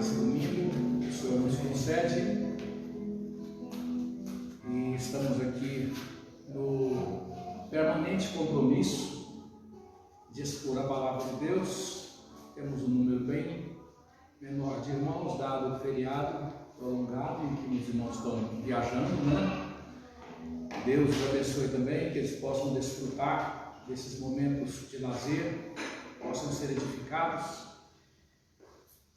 nesse domingo, que o Senhor nos concede. E estamos aqui no permanente compromisso de expor a palavra de Deus. Temos um número bem menor de irmãos, dado o feriado prolongado em que os irmãos estão viajando, né? Deus os abençoe também, que eles possam desfrutar desses momentos de lazer, possam ser edificados,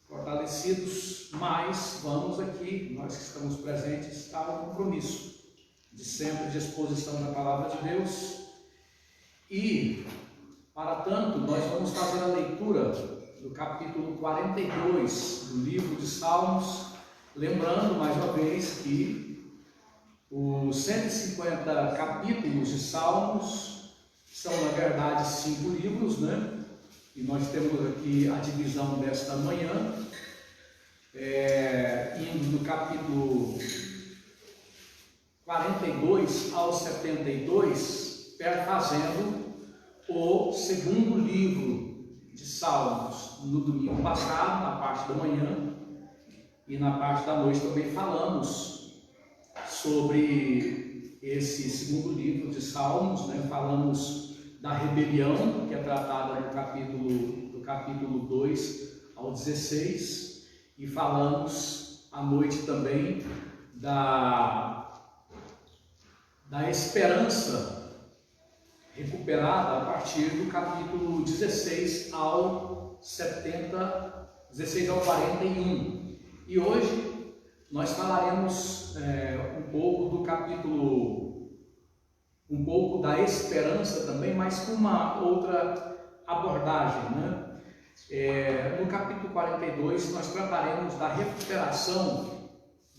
fortalecidos, mas vamos aqui, nós que estamos presentes, estar no compromisso de sempre de exposição da palavra de Deus. E, para tanto, nós vamos fazer a leitura do capítulo 42 do livro de Salmos, lembrando mais uma vez que os 150 capítulos de Salmos são, na verdade, 5 livros, né? E nós temos aqui a divisão desta manhã, indo do capítulo 42 ao 72, perfazendo o segundo livro de Salmos. No domingo passado, na parte da manhã e na parte da noite também falamos sobre esse segundo livro de Salmos, né? Falamos da rebelião, que é tratada do capítulo 2 ao 16, e falamos à noite também da esperança recuperada a partir do capítulo 16 ao 41. E hoje nós falaremos um pouco da esperança também, mas com uma outra abordagem, né? No capítulo 42 nós trataremos da recuperação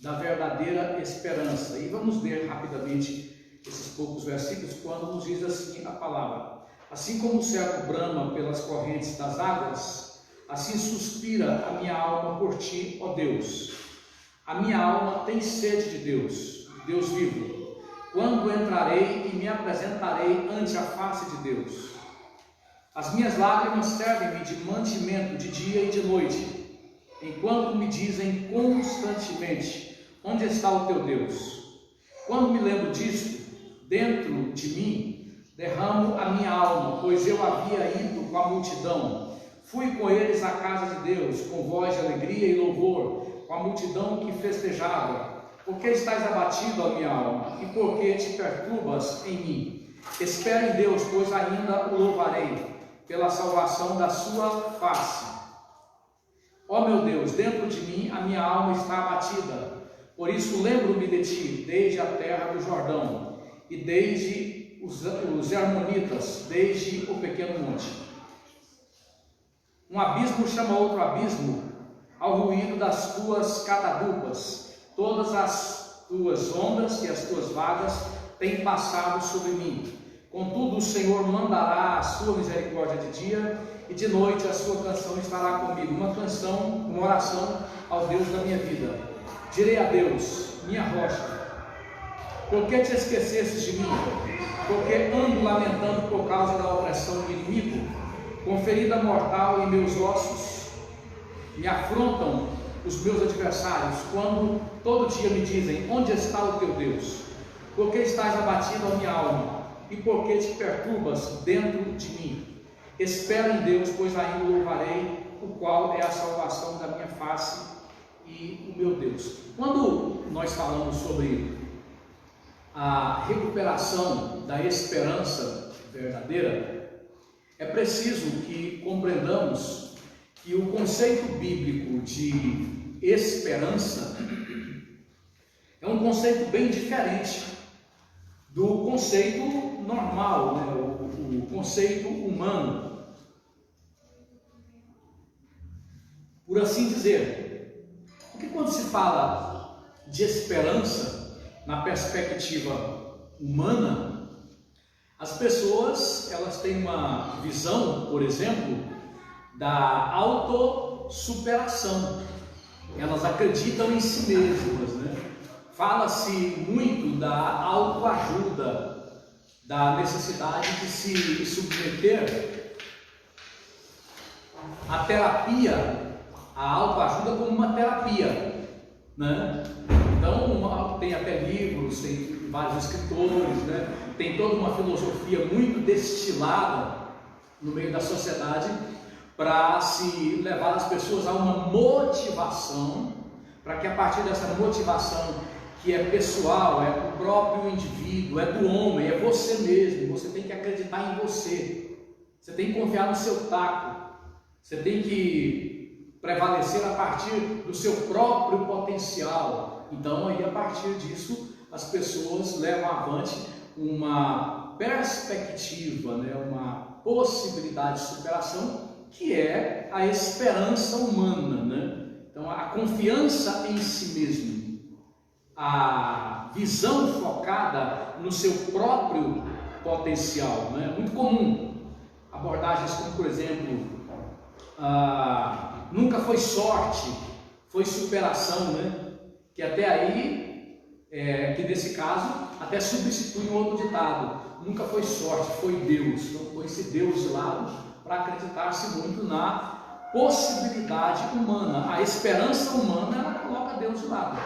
da verdadeira esperança, e vamos ler rapidamente esses poucos versículos, quando nos diz assim a palavra: assim como o servo brama pelas correntes das águas, assim suspira a minha alma por ti, ó Deus. A minha alma tem sede de Deus, Deus vivo. Quando entrarei e me apresentarei ante a face de Deus? As minhas lágrimas servem-me de mantimento de dia e de noite, enquanto me dizem constantemente: onde está o teu Deus? Quando me lembro disto, dentro de mim derramo a minha alma, pois eu havia ido com a multidão. Fui com eles à casa de Deus, com voz de alegria e louvor, com a multidão que festejava. Por que estás abatido, a minha alma? E por que te perturbas em mim? Espera em Deus, pois ainda o louvarei, pela salvação da sua face. Ó meu Deus, dentro de mim a minha alma está abatida. Por isso lembro-me de ti, desde a terra do Jordão, e desde os Hermonitas, desde o pequeno monte. Um abismo chama outro abismo, ao ruído das tuas catadupas. Todas as tuas ondas e as tuas vagas têm passado sobre mim. Contudo, o Senhor mandará a sua misericórdia de dia, e de noite a sua canção estará comigo. Uma oração ao Deus da minha vida. Direi a Deus, minha rocha: por que te esquecestes de mim? Porque ando lamentando por causa da opressão do inimigo, com ferida mortal em meus ossos. Me afrontam os meus adversários, quando todo dia me dizem: onde está o teu Deus? Por que estás abatido, a minha alma? E por que te perturbas dentro de mim? Espera em Deus, pois ainda o louvarei, o qual é a salvação da minha face e o meu Deus. Quando nós falamos sobre a recuperação da esperança verdadeira, é preciso que compreendamos que o conceito bíblico de esperança é um conceito bem diferente do conceito normal, né? o conceito humano, por assim dizer. Porque quando se fala de esperança na perspectiva humana, as pessoas elas têm uma visão, por exemplo, da autossuperação. Elas acreditam em si mesmas, né? Fala-se muito da autoajuda, da necessidade de se submeter à terapia a autoajuda como uma terapia, né? Então, tem até livros, tem vários escritores, né? Tem toda uma filosofia muito destilada no meio da sociedade para se levar as pessoas a uma motivação, para que a partir dessa motivação, que é pessoal, é do próprio indivíduo, é do homem, é você mesmo, você tem que acreditar em você, você tem que confiar no seu taco, você tem que prevalecer a partir do seu próprio potencial. Então, aí, a partir disso, as pessoas levam avante uma perspectiva, né, uma possibilidade de superação, que é a esperança humana, né? Então, a confiança em si mesmo, a visão focada no seu próprio potencial, né? Muito comum abordagens como, por exemplo, nunca foi sorte, foi superação, né? Que até aí, que nesse caso, até substitui um outro ditado: nunca foi sorte, foi Deus. Então, põe esse Deus de lado para acreditar-se muito na possibilidade humana. A esperança humana, ela coloca Deus de lado,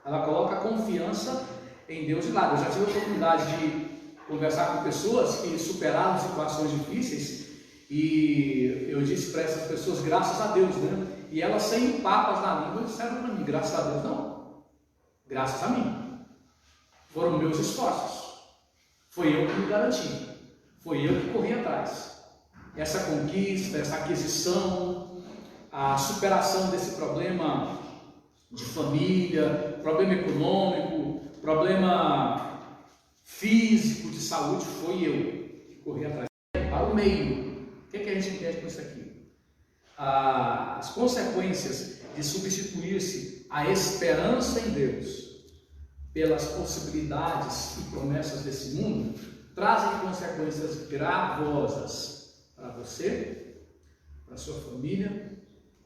ela coloca a confiança em Deus de lado. Eu já tive a oportunidade de conversar com pessoas que superaram situações difíceis, e eu disse para essas pessoas, graças a Deus, né? E elas, sem papas na língua, disseram para mim: graças a Deus não, graças a mim, foram meus esforços, foi eu que me garanti, foi eu que corri atrás. Essa conquista, essa aquisição, a superação desse problema de família, problema econômico, problema físico, de saúde, foi eu que corri atrás. Para o meio, o que a gente entende com isso aqui? As consequências de substituir-se a esperança em Deus pelas possibilidades e promessas desse mundo trazem consequências gravosas para você, para a sua família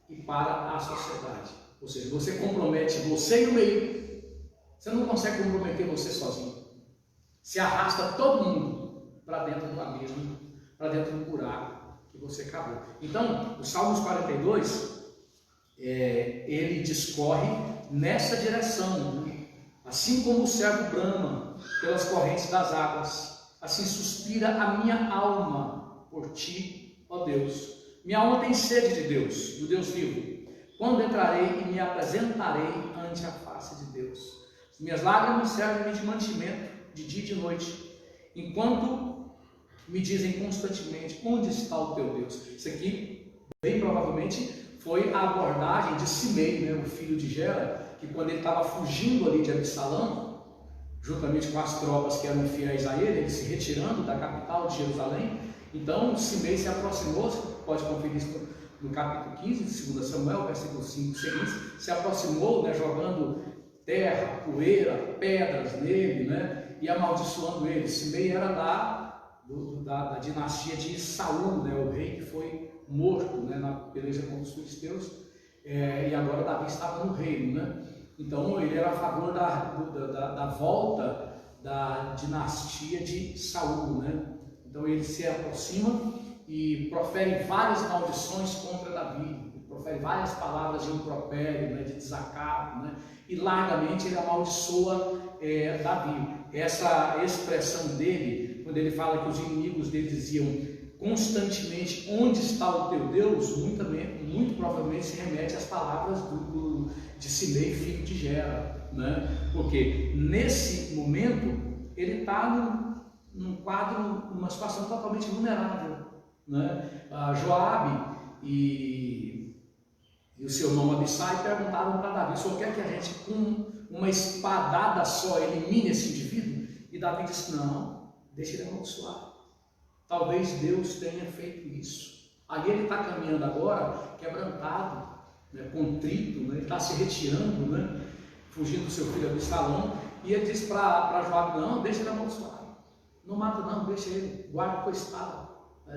e para a sociedade. Ou seja, você compromete você e o meio. Você não consegue comprometer você sozinho. Se arrasta todo mundo para dentro do abismo, para dentro do buraco que você cavou. Então, o Salmos 42, ele discorre nessa direção. Assim como o servo brama pelas correntes das águas, assim suspira a minha alma por ti, ó Deus. Minha alma tem sede de Deus, do Deus vivo. Quando entrarei e me apresentarei ante a face de Deus? Minhas lágrimas servem-me de mantimento de dia e de noite, enquanto me dizem constantemente: onde está o teu Deus? Isso aqui, bem provavelmente, foi a abordagem de Simei, né, o filho de Gera, que quando ele estava fugindo ali de Absalão, juntamente com as tropas que eram fiéis a ele se retirando da capital de Jerusalém. Então, Simei se aproximou, você pode conferir isso no capítulo 15 de 2 Samuel, versículo 5 seguintes, se aproximou, né, jogando terra, poeira, pedras nele, né, e amaldiçoando ele. Simei era da dinastia de Saul, né, o rei que foi morto, né, na peleja contra os filisteus, e agora Davi estava no reino, né? Então ele era a favor da volta da dinastia de Saul, né? Então ele se aproxima e profere várias maldições contra Davi, profere várias palavras de impropério, né, de desacato, né? E largamente ele amaldiçoa Davi. Essa expressão dele, quando ele fala que os inimigos dele diziam constantemente: onde está o teu Deus? Muito provavelmente se remete às palavras de Simei, filho de Gera, né? Porque nesse momento ele está num quadro, numa situação totalmente vulnerável, né? Joabe e o seu irmão Abissai perguntaram para Davi: o senhor quer que a gente com uma espadada só elimine esse indivíduo? E Davi disse: não, deixa ele amaldiçoar. Talvez Deus tenha feito isso. Aí ele está caminhando agora, quebrantado, né, contrito, né, ele está se retirando, né, fugindo do seu filho Absalão, e ele diz para Joabe: não, deixa ele amaldiçoar, não mata não, deixa ele, guarda com a espada.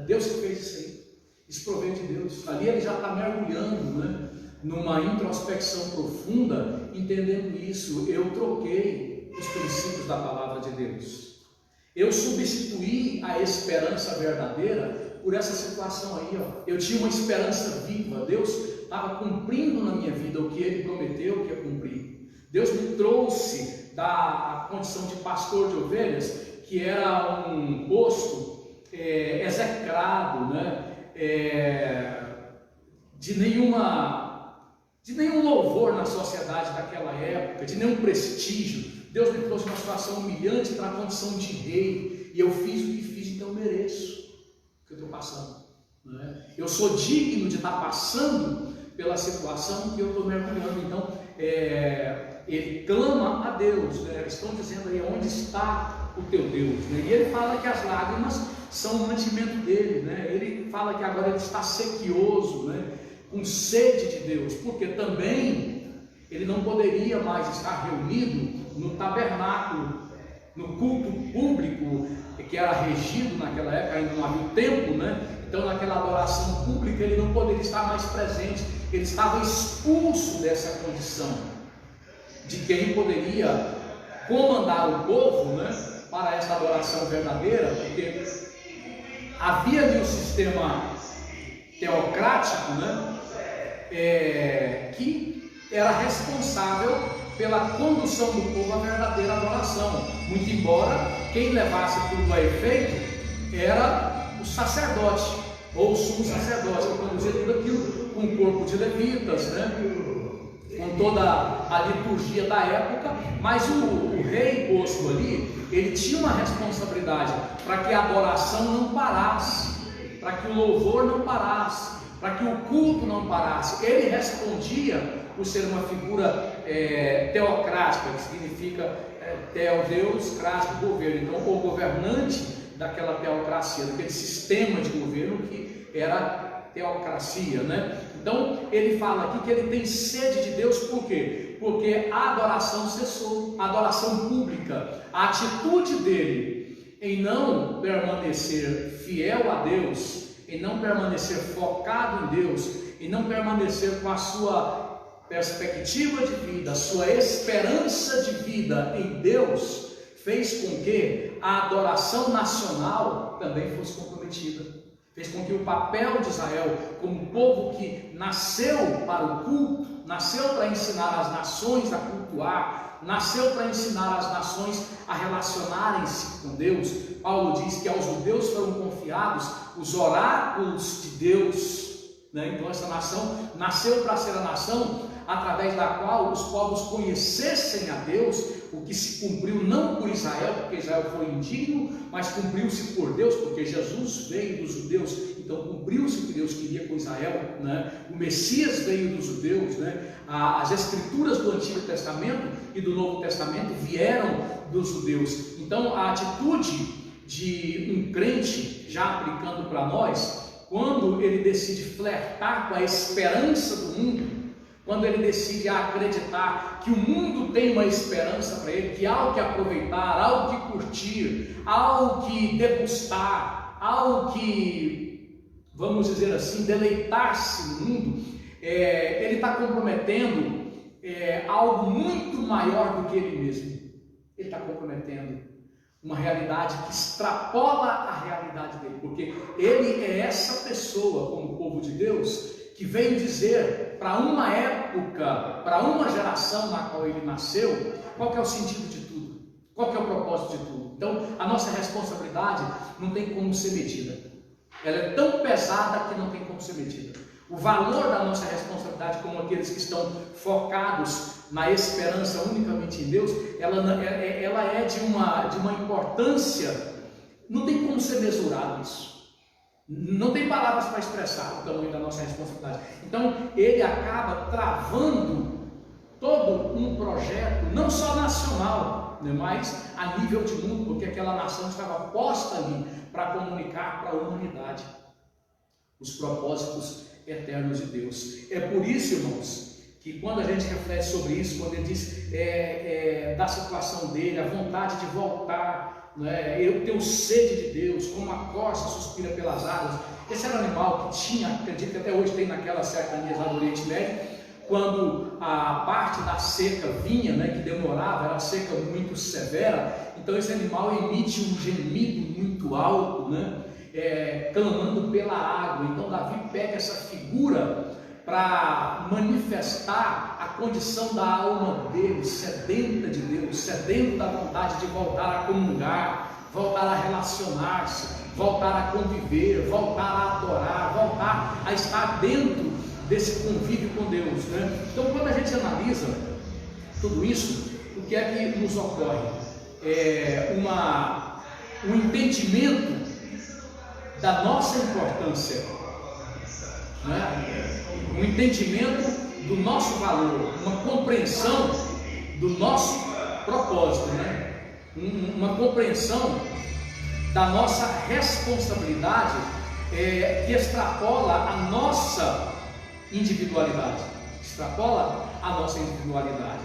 Deus que fez isso aí, isso provém de Deus. Ali ele já está mergulhando, né, numa introspecção profunda, entendendo isso. Eu troquei os princípios da palavra de Deus. Eu substituí a esperança verdadeira por essa situação aí, ó. Eu tinha uma esperança viva. Deus estava cumprindo na minha vida o que Ele prometeu que ia cumprir. Deus me trouxe da condição de pastor de ovelhas, que era um posto execrado, né? De nenhum louvor na sociedade daquela época, de nenhum prestígio. Deus me trouxe uma situação humilhante para a condição de rei, e eu fiz o que fiz, então eu mereço o que eu estou passando, né? Eu sou digno de estar passando pela situação que eu estou mergulhando. Então ele clama a Deus, né? Eles estão dizendo aí: onde está o teu Deus, né? E ele fala que as lágrimas são o mantimento dele, né? Ele fala que agora ele está sequioso, né? Com sede de Deus, porque também ele não poderia mais estar reunido no tabernáculo, no culto público, que era regido naquela época, ainda não havia templo, né? Então naquela adoração pública ele não poderia estar mais presente, ele estava expulso dessa condição de quem poderia comandar o povo, né, para essa adoração verdadeira, porque havia ali um sistema teocrático, né, que era responsável pela condução do povo à verdadeira adoração, muito embora quem levasse tudo a efeito era o sacerdote, ou o sumo sacerdote, que conduzia tudo aquilo com o corpo de levitas, né, com toda a liturgia da época. Mas o rei posto ali, ele tinha uma responsabilidade para que a adoração não parasse, para que o louvor não parasse, para que o culto não parasse. Ele respondia por ser uma figura teocrática, que significa teo, Deus, crático, governo. Então, o governante daquela teocracia, daquele sistema de governo que era teocracia, né? Então, ele fala aqui que ele tem sede de Deus. Por quê? Porque a adoração cessou, a adoração pública, a atitude dele em não permanecer fiel a Deus, em não permanecer focado em Deus, em não permanecer com a sua perspectiva de vida, a sua esperança de vida em Deus, fez com que a adoração nacional também fosse comprometida. Fez com que o papel de Israel, como povo que nasceu para o culto, nasceu para ensinar as nações a cultuar, nasceu para ensinar as nações a relacionarem-se com Deus. Paulo diz que aos judeus foram confiados os oráculos de Deus, né? Então essa nação nasceu para ser a nação através da qual os povos conhecessem a Deus, o que se cumpriu não por Israel, porque Israel foi indigno, mas cumpriu-se por Deus, porque Jesus veio dos judeus, então cumpriu-se o que Deus queria com Israel, né? O Messias veio dos judeus, né? As escrituras do Antigo Testamento e do Novo Testamento vieram dos judeus. Então a atitude de um crente, já aplicando para nós, quando ele decide flertar com a esperança do mundo, quando ele decide acreditar que o mundo tem uma esperança para ele, que há o que aproveitar, há o que curtir, há o que degustar, há o que, vamos dizer assim, deleitar-se no mundo, ele está comprometendo algo muito maior do que ele mesmo. Ele está comprometendo uma realidade que extrapola a realidade dele, porque ele é essa pessoa, como povo de Deus, que veio dizer para uma época, para uma geração na qual ele nasceu, qual que é o sentido de tudo, qual que é o propósito de tudo. Então, a nossa responsabilidade não tem como ser medida. Ela é tão pesada que não tem como ser medida. O valor da nossa responsabilidade, como aqueles que estão focados na esperança unicamente em Deus, ela é de uma importância, não tem como ser mesurado isso. Não tem palavras para expressar o tamanho da nossa responsabilidade. Então, ele acaba travando todo um projeto, não só nacional, né, mas a nível de mundo, porque aquela nação estava posta ali para comunicar para a humanidade os propósitos eternos de Deus. É por isso, irmãos, que quando a gente reflete sobre isso, quando ele diz da situação dele, a vontade de voltar, eu tenho sede de Deus, como a corça suspira pelas águas. Esse era um animal que tinha, acredito que até hoje tem naquelas cercanias lá do Oriente Médio, quando a parte da seca vinha, que demorava, era seca muito severa, então esse animal emite um gemido muito alto, clamando pela água. Então Davi pega essa figura para manifestar a condição da alma dele, sedenta de Deus, sedento da vontade de voltar a comungar, voltar a relacionar-se, voltar a conviver, voltar a adorar, voltar a estar dentro desse convívio com Deus, né? Então, quando a gente analisa tudo isso, o que é que nos ocorre? Um entendimento da nossa importância, né? Um entendimento do nosso valor, uma compreensão do nosso propósito, né? Uma compreensão da nossa responsabilidade que extrapola a nossa individualidade,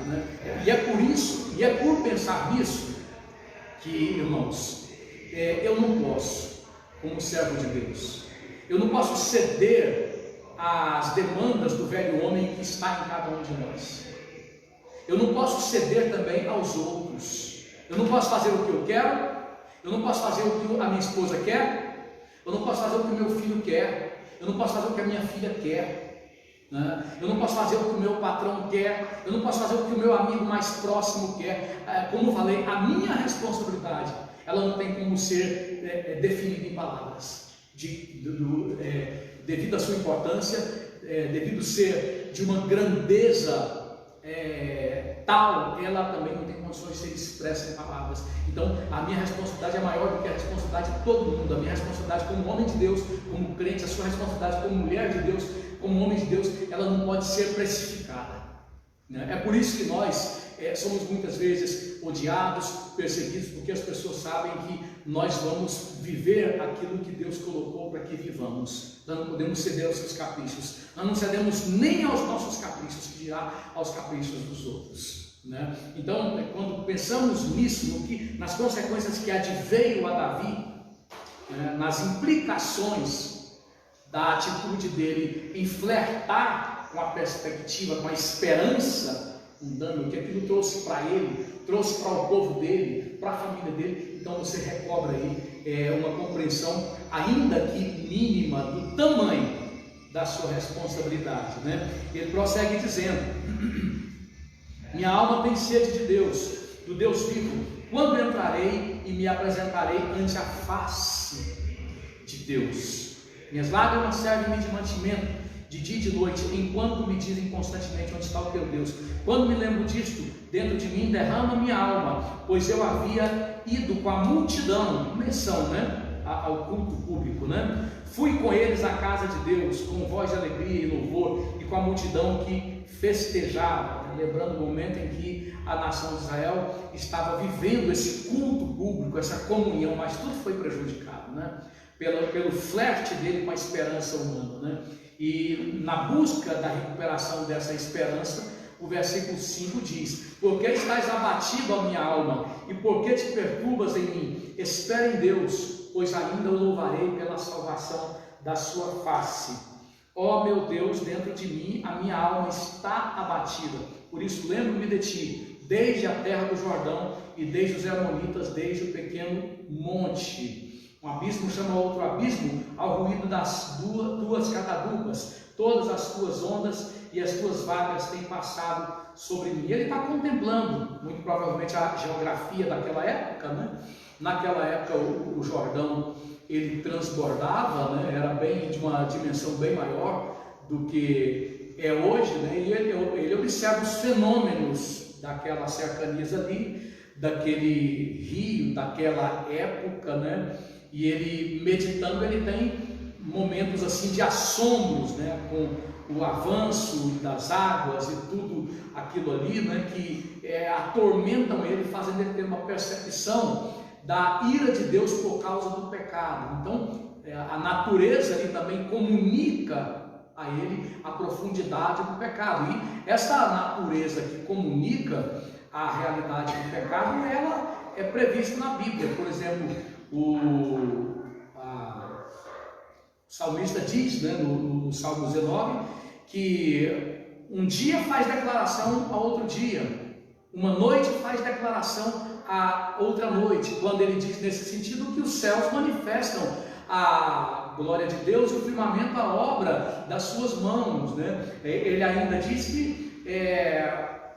né? E é por isso, e é por pensar nisso que, irmãos, eu não posso, como servo de Deus, eu não posso ceder às demandas do velho homem que está em cada um de nós. Eu não posso ceder também aos outros. Eu não posso fazer o que eu quero, eu não posso fazer o que a minha esposa quer, eu não posso fazer o que o meu filho quer, eu não posso fazer o que a minha filha quer, né? Eu não posso fazer o que o meu patrão quer, eu não posso fazer o que o meu amigo mais próximo quer. Como eu falei, a minha responsabilidade, ela não tem como ser definida em palavras. Devido à sua importância, devido ser de uma grandeza tal, ela também não tem condições de ser expressa em palavras. Então, a minha responsabilidade é maior do que a responsabilidade de todo mundo. A minha responsabilidade como homem de Deus, como crente, a sua responsabilidade como mulher de Deus, como homem de Deus, ela não pode ser precificada, né? É por isso que nós somos muitas vezes odiados, perseguidos, porque as pessoas sabem que nós vamos viver aquilo que Deus colocou para que vivamos. Nós não podemos ceder aos seus caprichos, nós não cedemos nem aos nossos caprichos, que dirá aos caprichos dos outros, né? Então, quando pensamos nisso, nas consequências que adveio a Davi, né, nas implicações da atitude dele em flertar com a perspectiva, com a esperança mundana, que aquilo trouxe para ele, trouxe para o povo dele, para a família dele. Então você recobra aí uma compreensão, ainda que mínima, do tamanho da sua responsabilidade, né? Ele prossegue dizendo: minha alma tem sede de Deus, do Deus vivo. Quando entrarei e me apresentarei ante a face de Deus? Minhas lágrimas servem-me de mantimento, de dia e de noite, enquanto me dizem constantemente: onde está o teu Deus? Quando me lembro disto, dentro de mim derrama minha alma, pois eu havia ido com a multidão, menção, né, ao culto público, né? Fui com eles à casa de Deus, com voz de alegria e louvor, e com a multidão que festejava, né? Lembrando o momento em que a nação de Israel estava vivendo esse culto público, essa comunhão, mas tudo foi prejudicado, né? Pelo flerte dele com a esperança humana, né? E na busca da recuperação dessa esperança, o versículo 5 diz: porque estás abatido, a minha alma, e porque te perturbas em mim? Espera em Deus, pois ainda o louvarei pela salvação da sua face. Ó meu Deus, dentro de mim a minha alma está abatida, por isso lembro-me de ti, desde a terra do Jordão e desde os Hermonitas, desde o pequeno monte. Um abismo chama outro abismo ao ruído das tuas catadupas, todas as tuas ondas e as tuas vagas têm passado sobre mim. Ele está contemplando, muito provavelmente, a geografia daquela época, né? Naquela época o Jordão, ele transbordava, né? Era bem de uma dimensão bem maior do que é hoje, né? E ele observa os fenômenos daquelas cercanias ali, daquele rio, daquela época, né? E ele, meditando, ele tem momentos assim de assombros, né, com o avanço das águas e tudo aquilo ali, né, que atormentam ele, fazendo ele ter uma percepção da ira de Deus por causa do pecado. Então, a natureza ali também comunica a ele a profundidade do pecado. E essa natureza que comunica a realidade do pecado, ela é prevista na Bíblia. Por exemplo, o salmista diz, né, no Salmo 19, que um dia faz declaração a outro dia, uma noite faz declaração a outra noite, quando ele diz nesse sentido que os céus manifestam a glória de Deus e o firmamento a obra das suas mãos, né? Ele ainda diz que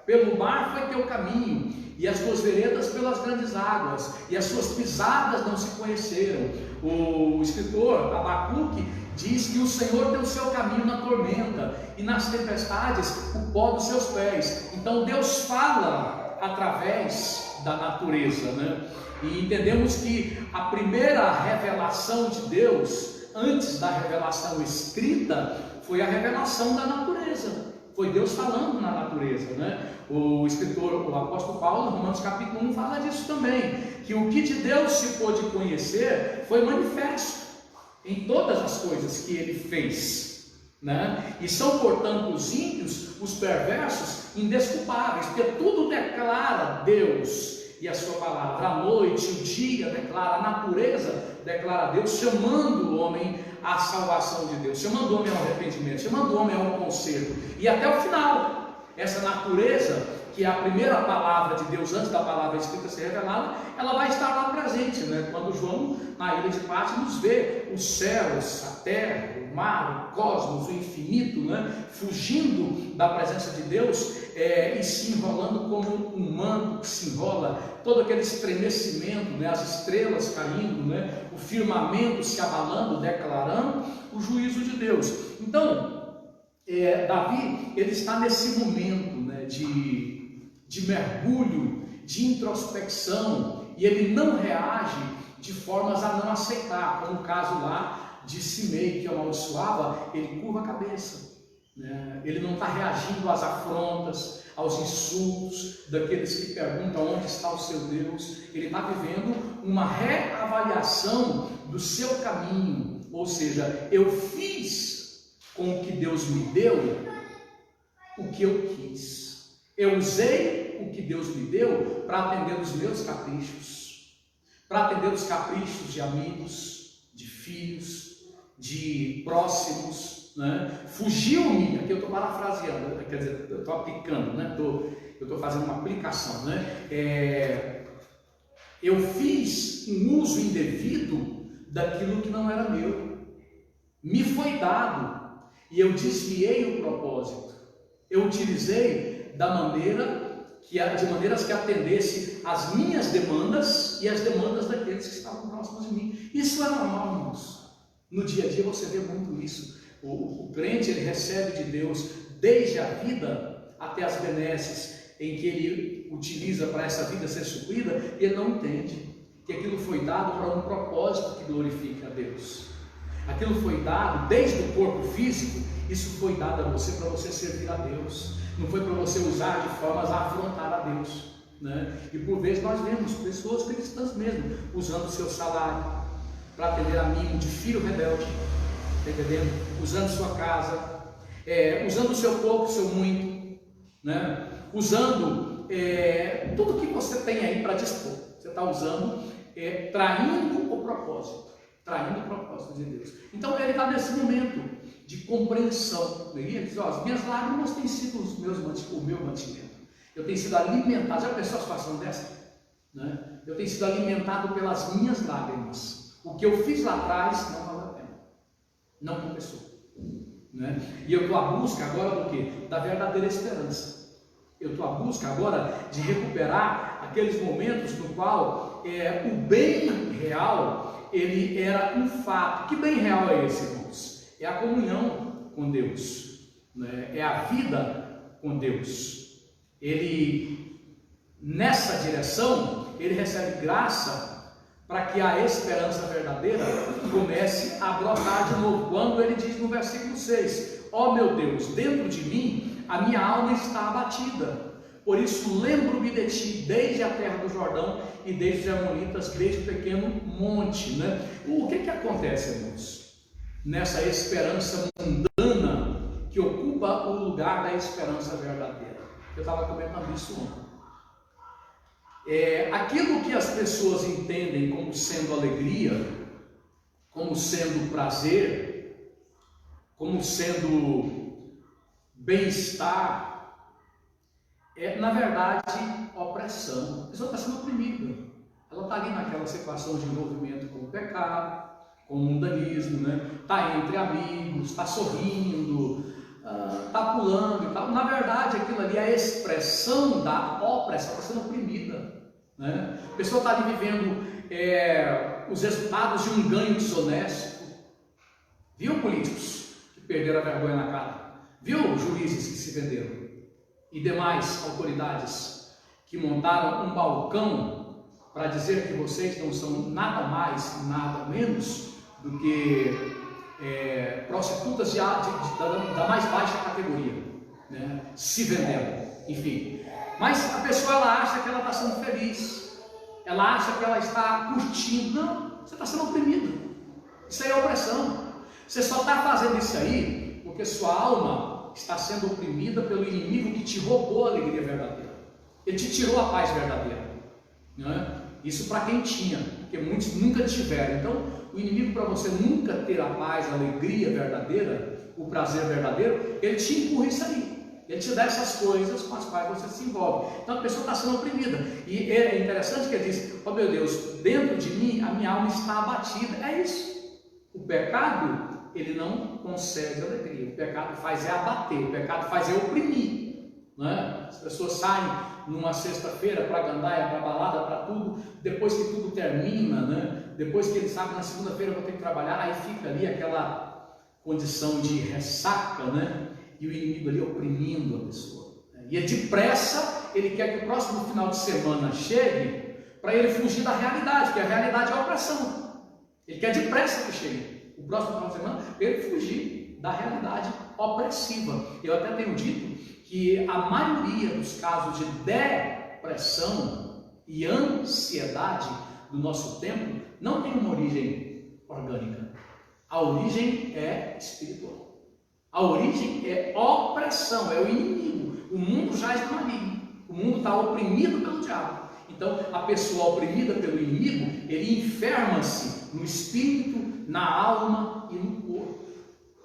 pelo mar foi teu caminho, e as tuas veredas pelas grandes águas, e as suas pisadas não se conheceram. O escritor Abacuque diz que o Senhor tem o seu caminho na tormenta, e nas tempestades o pó dos seus pés. Então Deus fala através da natureza, né? E entendemos que a primeira revelação de Deus, antes da revelação escrita, foi a revelação da natureza. Foi Deus falando na natureza, né? O escritor, o apóstolo Paulo, em Romanos capítulo 1, fala disso também, que o que de Deus se pôde conhecer foi manifesto em todas as coisas que ele fez, né? E são, portanto, os ímpios, os perversos, indesculpáveis, porque tudo declara Deus e a sua palavra. A noite, o dia declara, a natureza declara Deus, chamando o homem à salvação de Deus, chamando o homem ao arrependimento, chamando o homem ao conserto, e até o final, essa natureza, que é a primeira palavra de Deus antes da palavra escrita ser revelada, ela vai estar lá presente, né? Quando João, na ilha de Patmos, vê os céus, a terra, o mar, o cosmos, o infinito, né? Fugindo da presença de Deus, e se enrolando como um manto que se enrola, todo aquele estremecimento, né? As estrelas caindo, né? O firmamento se abalando, declarando o juízo de Deus. Então, Davi, ele está nesse momento, né, de mergulho, de introspecção, e ele não reage de formas a não aceitar, como o caso lá de Simei, que amaldiçoava, ele curva a cabeça, né? Ele não está reagindo às afrontas, aos insultos daqueles que perguntam onde está o seu Deus. Ele está vivendo uma reavaliação do seu caminho, ou seja, eu fiz com o que Deus me deu o que eu quis, eu usei o que Deus me deu para atender os meus caprichos, para atender os caprichos de amigos, de filhos, de próximos, né? Fugiu-me, aqui eu estou parafraseando, quer dizer, eu estou aplicando, né? Eu estou fazendo uma aplicação, né? Eu fiz um uso indevido daquilo que não era meu, me foi dado, e eu desviei o propósito, eu utilizei de maneiras que atendesse às minhas demandas e às demandas daqueles que estavam próximos de mim. Isso é normal, irmãos. No dia a dia você vê muito isso. O crente, ele recebe de Deus desde a vida até as benesses em que ele utiliza para essa vida ser suprida, e ele não entende que aquilo foi dado para um propósito que glorifica a Deus. Aquilo foi dado desde o corpo físico, isso foi dado a você para você servir a Deus, não foi para você usar de formas a afrontar a Deus, né? E por vezes nós vemos pessoas cristãs mesmo, usando o seu salário para atender a mimo de filho rebelde, tá entendendo? Usando sua casa, usando o seu pouco, o seu muito, né? Usando tudo que você tem aí para dispor, você está usando, traindo o propósito de Deus. Então ele está nesse momento de compreensão. Ele diz: as minhas lágrimas têm sido o meu mantimento. Eu tenho sido alimentado. Já pensou a situação dessa? Né? Eu tenho sido alimentado pelas minhas lágrimas. O que eu fiz lá atrás não valeu a pena, não compensou, né? E eu estou à busca agora do quê? Da verdadeira esperança. Eu estou à busca agora de recuperar aqueles momentos no qual o bem real, ele era um fato. Que bem real é esse, irmãos? É a comunhão com Deus, né? É a vida com Deus. Ele, nessa direção, ele recebe graça para que a esperança verdadeira comece a brotar de novo. Quando ele diz no versículo 6: ó meu Deus, dentro de mim a minha alma está abatida, por isso lembro-me de ti desde a terra do Jordão e desde os Amonitas, desde o pequeno monte, né? O que acontece, irmãos? Nessa esperança mundana que ocupa o lugar da esperança verdadeira. Eu estava comentando isso ontem. Aquilo que as pessoas entendem como sendo alegria, como sendo prazer, como sendo bem-estar, na verdade opressão. A pessoa está sendo oprimida. Ela está ali naquela situação de envolvimento com o pecado, com o mundanismo, né? Está entre amigos, está sorrindo, está pulando e tal. Na verdade, aquilo ali é a expressão da opressão, está sendo oprimida, né? A pessoa está ali vivendo os resultados de um ganho desonesto. Viu políticos que perderam a vergonha na cara? Viu juízes que se venderam? E demais autoridades que montaram um balcão para dizer que vocês não são nada mais, nada menos do que prostitutas da mais baixa categoria, né? Se vendendo, enfim. Mas a pessoa, ela acha que ela está sendo feliz, ela acha que ela está curtindo. Não, você está sendo oprimido. Isso aí é opressão. Você só está fazendo isso aí porque sua alma está sendo oprimida pelo inimigo que te roubou a alegria verdadeira. Ele te tirou a paz verdadeira, né? Isso para quem tinha, porque muitos nunca tiveram. Então, o inimigo, para você nunca ter a paz, a alegria verdadeira, o prazer verdadeiro, ele te empurra isso aí. Ele te dá essas coisas com as quais você se envolve. Então a pessoa está sendo oprimida. E é interessante que ele diz: oh meu Deus, dentro de mim a minha alma está abatida. É isso. O pecado, ele não concede alegria. O pecado faz abater, o pecado faz oprimir, né? As pessoas saem numa sexta-feira para a gandaia, para a balada, para tudo. Depois que tudo termina, né? Depois que ele sabe que na segunda-feira eu vou ter que trabalhar, aí fica ali aquela condição de ressaca, né? E o inimigo ali oprimindo a pessoa. E depressa ele quer que o próximo final de semana chegue para ele fugir da realidade, porque a realidade é a opressão. Ele quer depressa que chegue o próximo final de semana para ele fugir da realidade opressiva. Eu até tenho dito que a maioria dos casos de depressão e ansiedade do nosso tempo não tem uma origem orgânica. A origem é espiritual. A origem é opressão, é o inimigo. O mundo jaz no maligno. O mundo está oprimido pelo diabo. Então, a pessoa oprimida pelo inimigo, ele enferma-se no espírito, na alma e no corpo.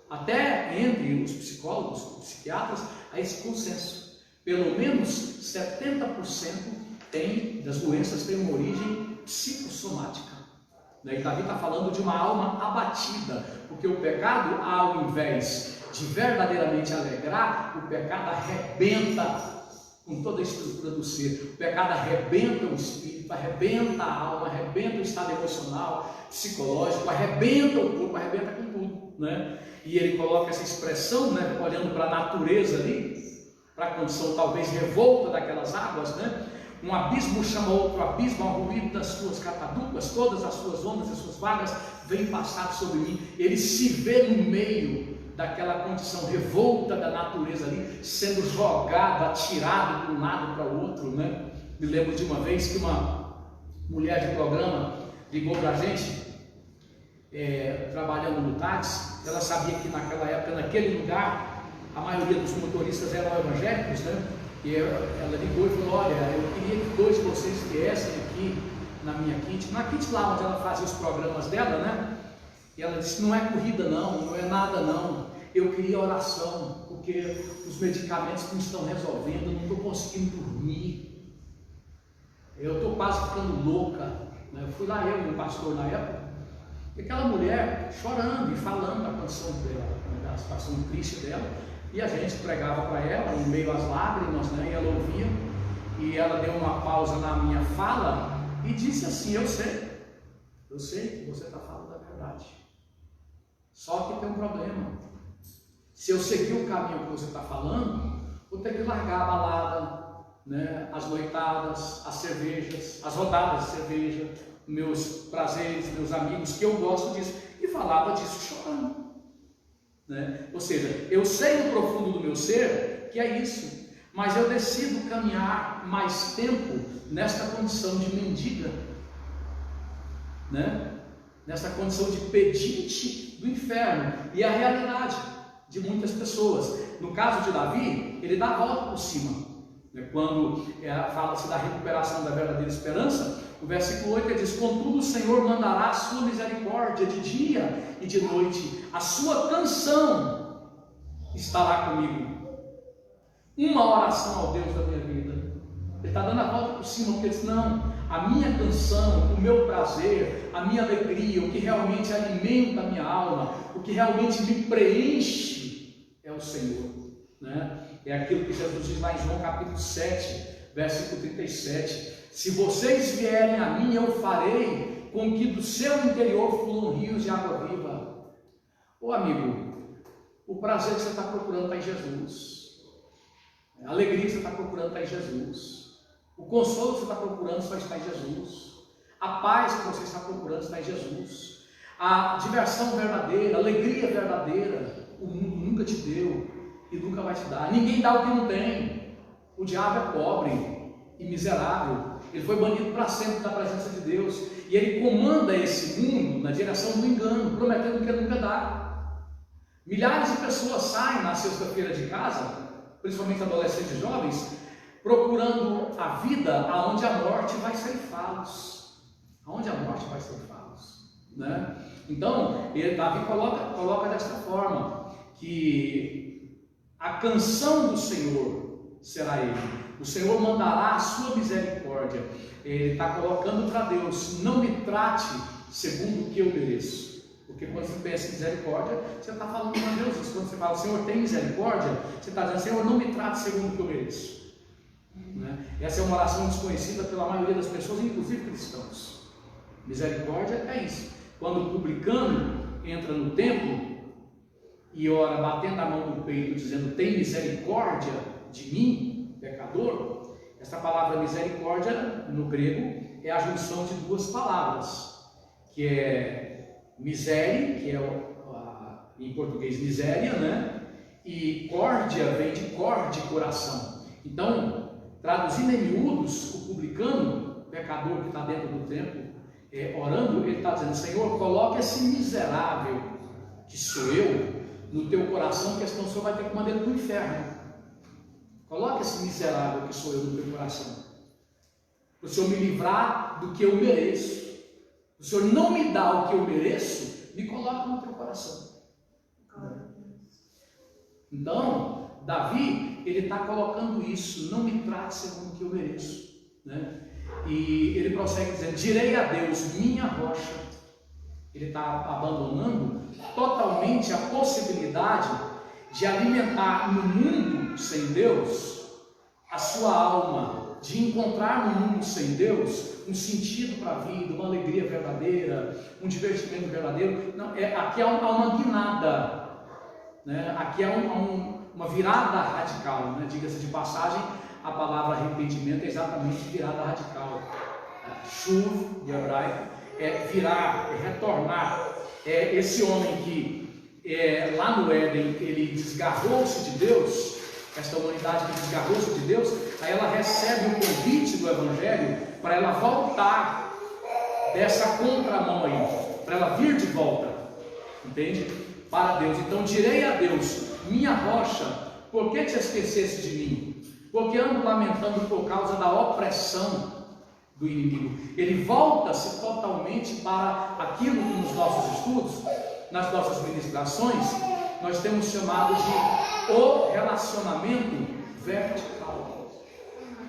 Até entre os psicólogos, os psiquiatras, há esse consenso. Pelo menos 70% das doenças têm uma origem psicossomática. E Davi está falando de uma alma abatida, porque o pecado, ao invés de verdadeiramente alegrar, o pecado arrebenta com toda a estrutura do ser. O pecado arrebenta o espírito, arrebenta a alma, arrebenta o estado emocional, psicológico, arrebenta o corpo, arrebenta com tudo, né? E ele coloca essa expressão, né, olhando para a natureza ali, para a condição talvez revolta daquelas águas, né? Um abismo chama outro abismo, ao ruído das suas catadupas, todas as suas ondas, as suas vagas vêm passar sobre mim. Ele se vê no meio daquela condição revolta da natureza ali, sendo jogado, atirado de um lado para o outro, né? Me lembro de uma vez que uma mulher de programa ligou para a gente, trabalhando no táxi. Ela sabia que naquela época, naquele lugar, a maioria dos motoristas eram evangélicos, né? E ela ligou e falou: olha, eu queria que dois de vocês viessem aqui na minha kit, na kit lá onde ela fazia os programas dela, né? E ela disse: não é corrida não é nada não, eu queria oração, porque os medicamentos não estão resolvendo, eu não estou conseguindo dormir, eu estou quase ficando louca, né? Eu fui lá, eu e o pastor na época, e aquela mulher chorando e falando da canção dela, da situação triste dela, e a gente pregava para ela, em meio às lágrimas, né? E ela ouvia, e ela deu uma pausa na minha fala, e disse assim: eu sei que você está falando a verdade, só que tem um problema. Se eu seguir o caminho que você está falando, vou ter que largar a balada, né, as noitadas, as cervejas, as rodadas de cerveja, meus prazeres, meus amigos, que eu gosto disso. E falava disso chorando, né? Ou seja, eu sei no profundo do meu ser que é isso, mas eu decido caminhar mais tempo nesta condição de mendiga, né? Nessa condição de pedinte do inferno. E a realidade de muitas pessoas, no caso de Davi, ele dá a volta por cima, né? Quando fala-se da recuperação da verdadeira esperança, o versículo 8 ele diz: contudo o Senhor mandará a sua misericórdia de dia e de noite, a sua canção estará comigo. Uma oração ao Deus da minha vida. Ele está dando a volta por cima, porque ele diz: não, a minha canção, o meu prazer, a minha alegria, o que realmente alimenta a minha alma, o que realmente me preenche é o Senhor, né? É aquilo que Jesus diz lá em João capítulo 7, versículo 37. Se vocês vierem a mim, eu farei com que do seu interior fluam rios de água viva. Ô amigo, o prazer que você está procurando está em Jesus. A alegria que você está procurando está em Jesus. O consolo que você está procurando só está em Jesus. A paz que você está procurando está em Jesus. A diversão verdadeira, a alegria verdadeira, o mundo nunca te deu e nunca vai te dar. Ninguém dá o que não tem. O diabo é pobre e miserável. Ele foi banido para sempre da presença de Deus. E ele comanda esse mundo na direção do engano, prometendo que ele nunca dá. Milhares de pessoas saem na sexta-feira de casa, principalmente adolescentes e jovens, procurando a vida aonde a morte vai ceifá-los. Aonde a morte vai ceifá-los, né? Então, Davi coloca desta forma, que a canção do Senhor será ele. O Senhor mandará a sua misericórdia. Ele está colocando para Deus: não me trate segundo o que eu mereço. Porque quando você pensa em misericórdia, você está falando para Deus isso. Quando você fala, Senhor, tem misericórdia, você está dizendo, Senhor, não me trate segundo o que eu mereço. Né? Essa é uma oração desconhecida pela maioria das pessoas, inclusive cristãos. Misericórdia é isso. Quando o publicano entra no templo e ora batendo a mão no peito, dizendo, tem misericórdia de mim, pecador, essa palavra misericórdia no grego é a junção de duas palavras, que é miséria, que é em português miséria, né? E córdia vem de corde, coração. Então, traduzindo em miúdos, o publicano, o pecador que está dentro do templo, orando, ele está dizendo, Senhor, coloque esse miserável, que sou eu, no teu coração, porque senão o Senhor vai ter que mandar ele para o inferno. Coloque esse miserável que sou eu no teu coração, para o Senhor me livrar do que eu mereço. O Senhor não me dá o que eu mereço, me coloca no teu coração. Então, Davi, ele está colocando isso, não me trate segundo o que eu mereço, né? E ele prossegue dizendo, direi a Deus, minha rocha. Ele está abandonando totalmente a possibilidade de alimentar no mundo sem Deus a sua alma, de encontrar no mundo sem Deus um sentido para a vida, uma alegria verdadeira, um divertimento verdadeiro. Não, aqui há uma guinada, né? Aqui há uma virada radical, né? Diga-se de passagem, a palavra arrependimento é exatamente virada radical. Shuv, de hebraico, é virar, é retornar. É esse homem que lá no Éden ele desgarrou-se de Deus, esta humanidade que desgarrou-se de Deus, aí ela recebe o convite do Evangelho para ela voltar dessa contramão aí, para ela vir de volta, entende? Para Deus. Então direi a Deus, minha rocha, por que te esqueceste de mim? Porque ando lamentando por causa da opressão do inimigo. Ele volta-se totalmente para aquilo que nos nossos estudos, nas nossas ministrações, nós temos chamado de o relacionamento vertical,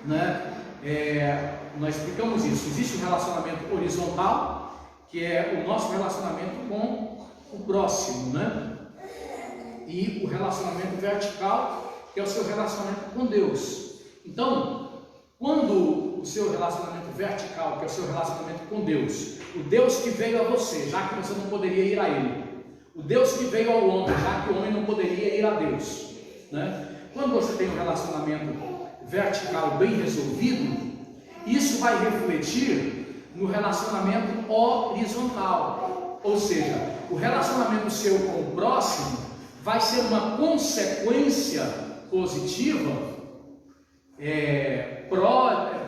né? Nós explicamos isso. Existe um relacionamento horizontal, que é o nosso relacionamento com o próximo, né? E o relacionamento vertical, que é o seu relacionamento com Deus. Então, quando o seu relacionamento vertical, que é o seu relacionamento com Deus, o Deus que veio a você, já que você não poderia ir a Ele, o Deus que veio ao homem, já que o homem não poderia ir a Deus, né? Quando você tem um relacionamento vertical bem resolvido, isso vai refletir no relacionamento horizontal, ou seja, o relacionamento seu com o próximo vai ser uma consequência positiva,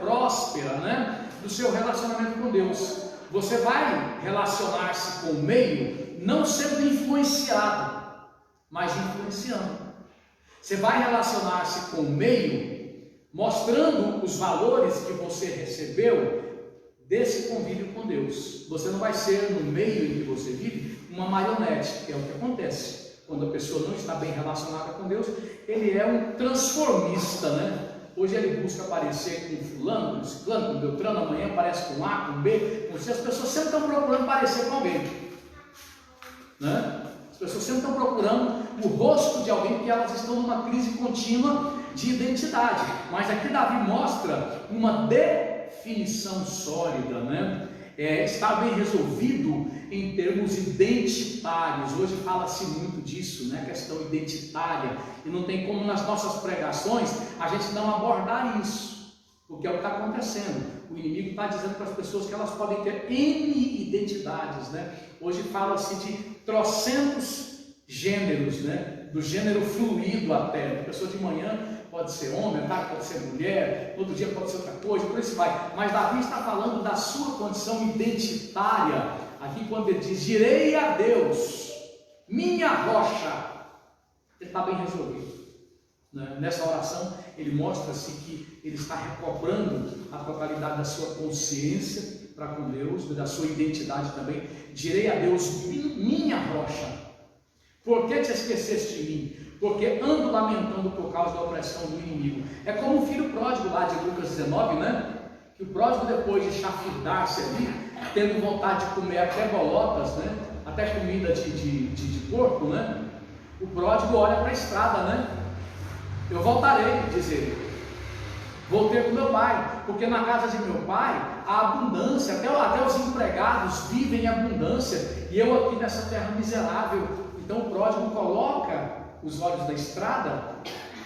próspera, né, do seu relacionamento com Deus. Você vai relacionar-se com o meio não sendo influenciado, mas influenciando. Você vai relacionar-se com o meio mostrando os valores que você recebeu desse convívio com Deus. Você não vai ser, no meio em que você vive, uma marionete, que é o que acontece. Quando a pessoa não está bem relacionada com Deus, ele é um transformista, né? Hoje ele busca aparecer com fulano, com ciclano, com Beltrano, amanhã aparece com A, com B, com C. As pessoas sempre estão procurando parecer com alguém, né? As pessoas sempre estão procurando o rosto de alguém, porque elas estão numa crise contínua de identidade. Mas aqui Davi mostra uma definição sólida, né? Está bem resolvido em termos identitários. Hoje fala-se muito disso, né? Questão identitária, e não tem como nas nossas pregações a gente não abordar isso, porque é o que está acontecendo. O inimigo está dizendo para as pessoas que elas podem ter N identidades, né? Hoje fala-se de trocentos gêneros, né? Do gênero fluido até. A pessoa de manhã pode ser homem, à tarde pode ser mulher, no outro dia pode ser outra coisa, por isso vai. Mas Davi está falando da sua condição identitária. Aqui quando ele diz, direi a Deus, minha rocha, ele está bem resolvido. Nessa oração ele mostra-se que ele está recobrando a totalidade da sua consciência para com Deus, da sua identidade também. Direi a Deus, minha rocha, por que te esqueceste de mim? Porque ando lamentando por causa da opressão do inimigo. É como o filho pródigo lá de Lucas 19, né? Que o pródigo, depois de chafurdar-se ali, tendo vontade de comer até bolotas, né? Até comida de porco, né? O pródigo olha para a estrada, né? Eu voltarei, diz ele. Voltei com meu pai, porque na casa de meu pai há abundância, até os empregados vivem em abundância, e eu aqui nessa terra miserável. Então o pródigo coloca os olhos da estrada,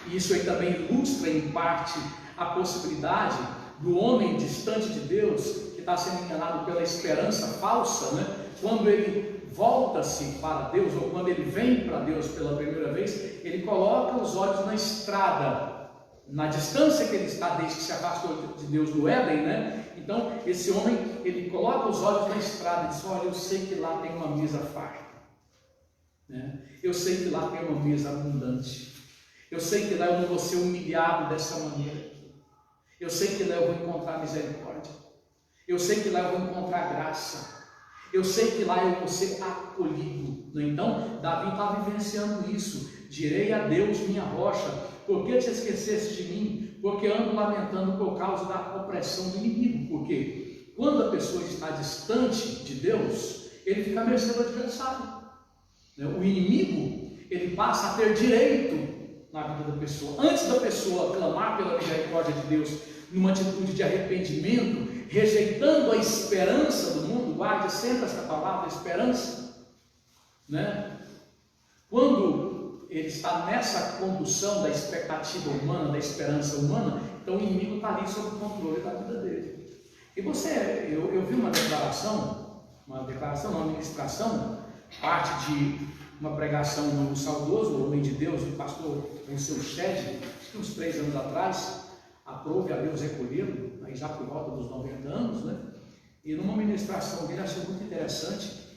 e isso aí também ilustra em parte a possibilidade do homem distante de Deus, que está sendo enganado pela esperança falsa, né? Quando ele volta-se para Deus, ou quando ele vem para Deus pela primeira vez, ele coloca os olhos na estrada, na distância que ele está desde que se afastou de Deus do Éden, né? Então esse homem, ele coloca os olhos na estrada e diz, olha, eu sei que lá tem uma mesa farta, né? Eu sei que lá tem uma mesa abundante, eu sei que lá eu não vou ser humilhado dessa maneira, eu sei que lá eu vou encontrar misericórdia, eu sei que lá eu vou encontrar graça, eu sei que lá eu vou ser acolhido. Então Davi está vivenciando isso. Direi a Deus, minha rocha, por que te esqueceste de mim? Porque ando lamentando por causa da opressão do inimigo. Porque quando a pessoa está distante de Deus, ele fica à mercê do adversário. O inimigo, ele passa a ter direito na vida da pessoa. Antes da pessoa clamar pela misericórdia de Deus, numa atitude de arrependimento, rejeitando a esperança do mundo, guarde sempre essa palavra, esperança, né? Quando ele está nessa condução da expectativa humana, da esperança humana, então o inimigo está ali sob o controle da vida dele. E eu vi uma ministração, parte de uma pregação do saudoso, o homem de Deus, o pastor Seu Shed, uns 3 anos atrás, aprove a Deus recolhê-lo, aí já por volta dos 90 anos, né? E numa ministração dele, achei muito interessante,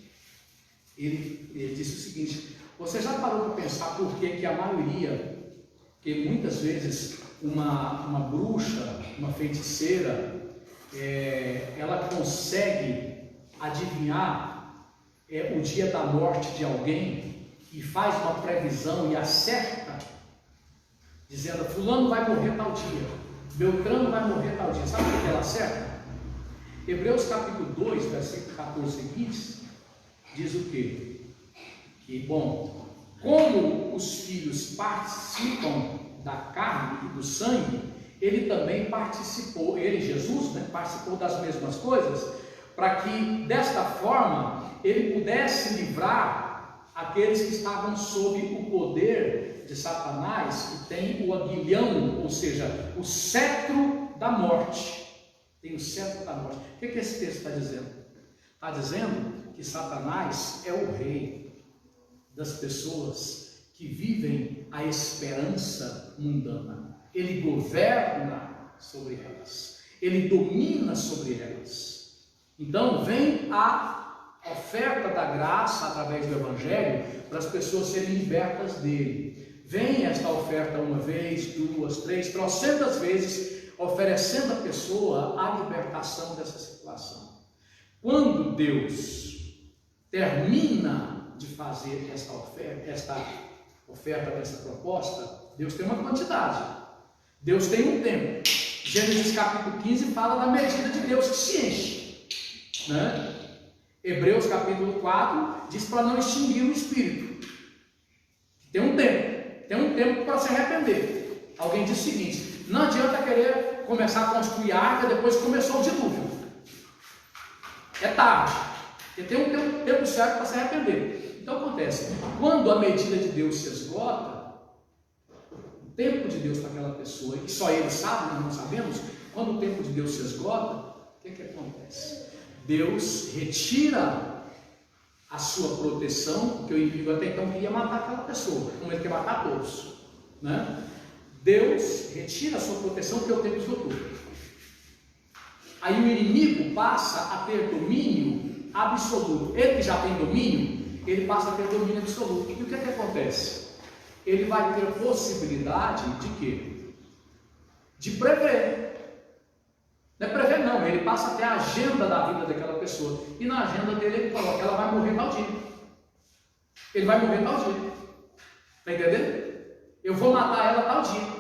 ele disse o seguinte, você já parou para pensar por que a maioria, que muitas vezes uma bruxa, uma feiticeira, ela consegue adivinhar o dia da morte de alguém e faz uma previsão e acerta, dizendo, fulano vai morrer tal dia, Beltrano vai morrer tal dia. Sabe por que ela acerta? Hebreus capítulo 2, versículo 14 seguintes, diz o quê? Que, bom, como os filhos participam da carne e do sangue, ele também participou, ele, Jesus, né, participou das mesmas coisas, para que, desta forma, ele pudesse livrar aqueles que estavam sob o poder de Satanás, que tem o aguilhão, ou seja, o cetro da morte. Tem o cetro da morte. O que esse texto está dizendo? Está dizendo que Satanás é o rei das pessoas que vivem a esperança mundana. Ele governa sobre elas, ele domina sobre elas. Então vem a oferta da graça através do Evangelho para as pessoas serem libertas dele. Vem esta oferta uma vez, 2, 3, trocentas vezes, oferecendo à pessoa a libertação dessa situação. Quando Deus termina de fazer esta oferta, essa proposta, Deus tem uma quantidade. Deus tem um tempo. Gênesis capítulo 15 fala da medida de Deus que se enche, né? Hebreus capítulo 4 diz para não extinguir o espírito. Tem um tempo para se arrepender. Alguém diz o seguinte: não adianta querer começar a construir a arca depois que começou o dilúvio. É tarde, porque tem um tempo certo para se arrepender. Então acontece, quando a medida de Deus se esgota, o tempo de Deus para aquela pessoa, e só Ele sabe, nós não sabemos, quando o tempo de Deus se esgota, o que acontece? Deus retira a sua proteção, porque o inimigo até então queria matar aquela pessoa, como ele quer matar todos, né? Deus retira a sua proteção porque o tempo esgotou. Aí o inimigo passa a ter domínio absoluto. Ele que já tem domínio, ele passa a ter domínio absoluto. E o que acontece? Ele vai ter possibilidade de quê? De prever. Não é prever não, ele passa a ter a agenda da vida daquela pessoa. E na agenda dele ele coloca, ela vai morrer tal dia. Ele vai morrer tal dia. Está entendendo? Eu vou matar ela tal dia.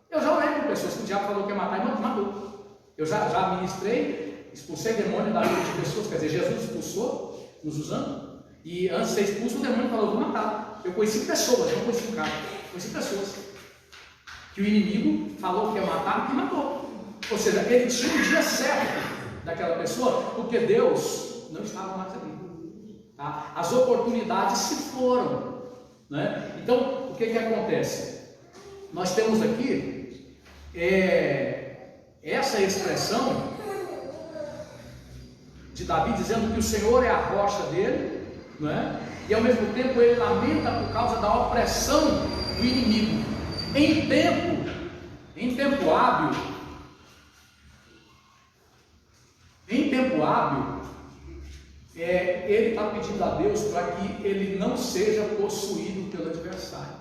Eu já orei com pessoas que o diabo falou que ia matar e matou. Eu já ministrei, expulsei demônio da vida de pessoas, quer dizer, Jesus expulsou, nos usando. E antes de ser expulso, o demônio falou, vou matar. Eu conheci pessoas, não conheci um cara, conheci pessoas. Que o inimigo falou que ia matar e matou. Ou seja, ele tinha o dia certo daquela pessoa, porque Deus não estava mais ali. Tá? As oportunidades se foram, né? Então, o que acontece? Nós temos aqui essa expressão de Davi dizendo que o Senhor é a rocha dele, né? E ao mesmo tempo ele lamenta por causa da opressão do inimigo. Em tempo hábil, ele está pedindo a Deus para que ele não seja possuído pelo adversário.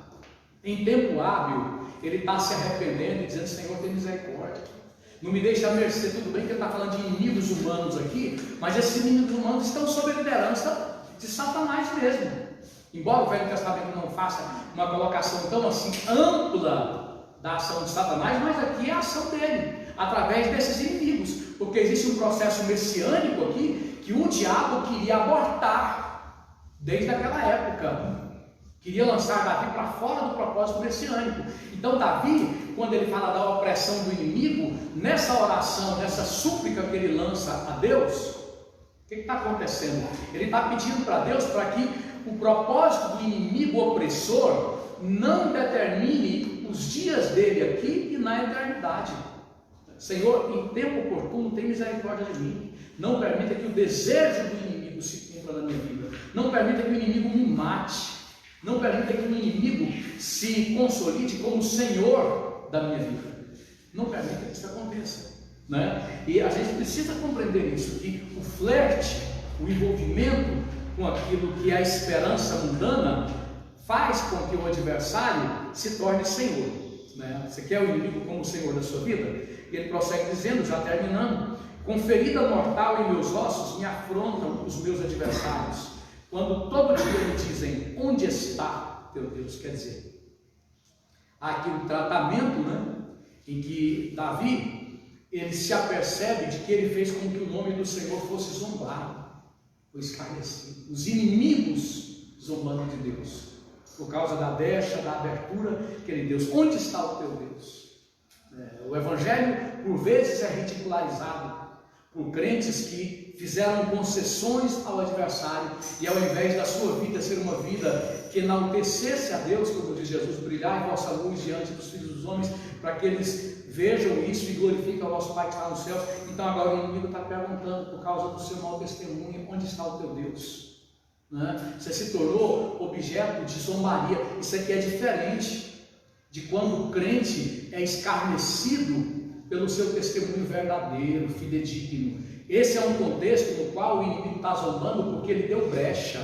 Em tempo hábil, ele está se arrependendo e dizendo, Senhor, tem misericórdia. Não me deixe à mercê. Tudo bem que ele está falando de inimigos humanos aqui, mas esses inimigos humanos estão sob a liderança de Satanás mesmo. Embora o Velho Testamento não faça uma colocação tão assim ampla da ação de Satanás, mas aqui é a ação dele, através desses inimigos, porque existe um processo messiânico aqui, que o diabo queria abortar, desde aquela época, queria lançar Davi para fora do propósito messiânico. Então Davi, quando ele fala da opressão do inimigo, nessa oração, nessa súplica que ele lança a Deus, o que está acontecendo? Ele está pedindo para Deus para que o propósito do inimigo opressor não determine os dias dele aqui e na eternidade. Senhor, em tempo oportuno, tem misericórdia de mim. Não permita que o desejo do inimigo se cumpra na minha vida. Não permita que o inimigo me mate. Não permita que o inimigo se consolide como Senhor da minha vida. Não permita que isso aconteça, né? E a gente precisa compreender isso, que o flerte, o envolvimento com aquilo que é a esperança mundana, faz com que o adversário se torne Senhor, né? Você quer o inimigo como Senhor da sua vida? E ele prossegue dizendo, já terminando, com ferida mortal em meus ossos me afrontam os meus adversários. Quando todo dia me dizem, onde está teu Deus? Quer dizer, há aqui um tratamento, né, em que Davi, ele se apercebe de que ele fez com que o nome do Senhor fosse zombado, foi escarnecido. Os inimigos zombando de Deus, por causa da brecha, da abertura que ele deu. Onde está o teu Deus? O Evangelho, por vezes, é ridicularizado por crentes que fizeram concessões ao adversário e ao invés da sua vida ser uma vida que enaltecesse a Deus, como diz Jesus, brilhar em vossa luz diante dos filhos dos homens, para que eles vejam isso e glorifiquem ao vosso Pai que está nos céus. Então agora o inimigo está perguntando, por causa do seu mau testemunho, onde está o teu Deus? Né? Você se tornou objeto de zombaria. Isso aqui é diferente de quando o crente é escarnecido pelo seu testemunho verdadeiro, fidedigno. Esse é um contexto no qual o inimigo está zombando porque ele deu brecha,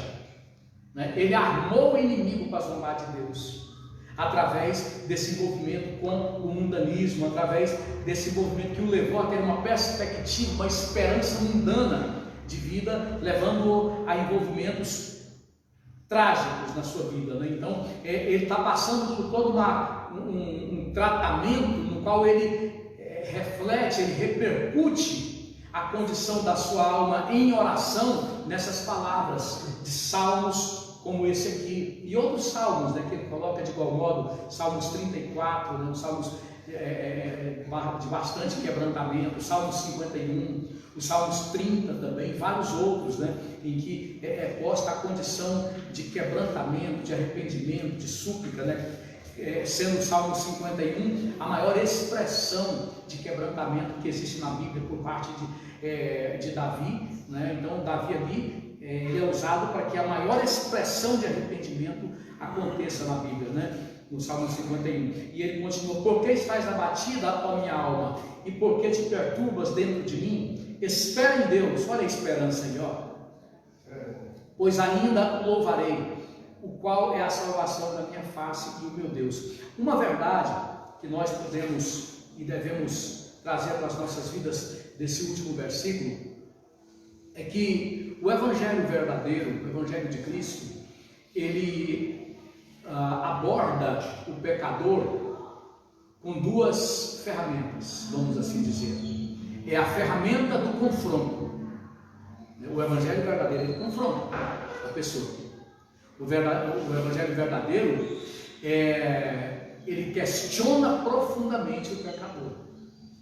né? Ele armou o inimigo para zombar de Deus, através desse envolvimento com o mundanismo, através desse envolvimento que o levou a ter uma perspectiva, uma esperança mundana de vida, levando-o a envolvimentos trágicos na sua vida, né? Então, ele está passando por todo um tratamento no qual ele reflete, ele repercute a condição da sua alma em oração nessas palavras de salmos como esse aqui e outros salmos, né, que ele coloca de igual modo, Salmos 34, né, salmos de bastante quebrantamento, Salmos 51, os Salmos 30 também, vários outros, né, em que é posta a condição de quebrantamento, de arrependimento, de súplica, né, sendo o Salmo 51 a maior expressão de quebrantamento que existe na Bíblia por parte de Davi, né? Então Davi ali ele é usado para que a maior expressão de arrependimento aconteça na Bíblia, né? No Salmo 51, e ele continua: por que estás abatida, ó minha alma, e por que te perturbas dentro de mim? Espera em Deus. Olha a esperança aí, ó. Pois ainda o louvarei, o qual é a salvação da minha face e o meu Deus. Uma verdade que nós podemos e devemos trazer para as nossas vidas desse último versículo é que o Evangelho verdadeiro, o Evangelho de Cristo, ele aborda o pecador com duas ferramentas, vamos assim dizer. É a ferramenta do confronto. O Evangelho verdadeiro, ele confronta a pessoa. O Evangelho verdadeiro, ele questiona profundamente o pecador.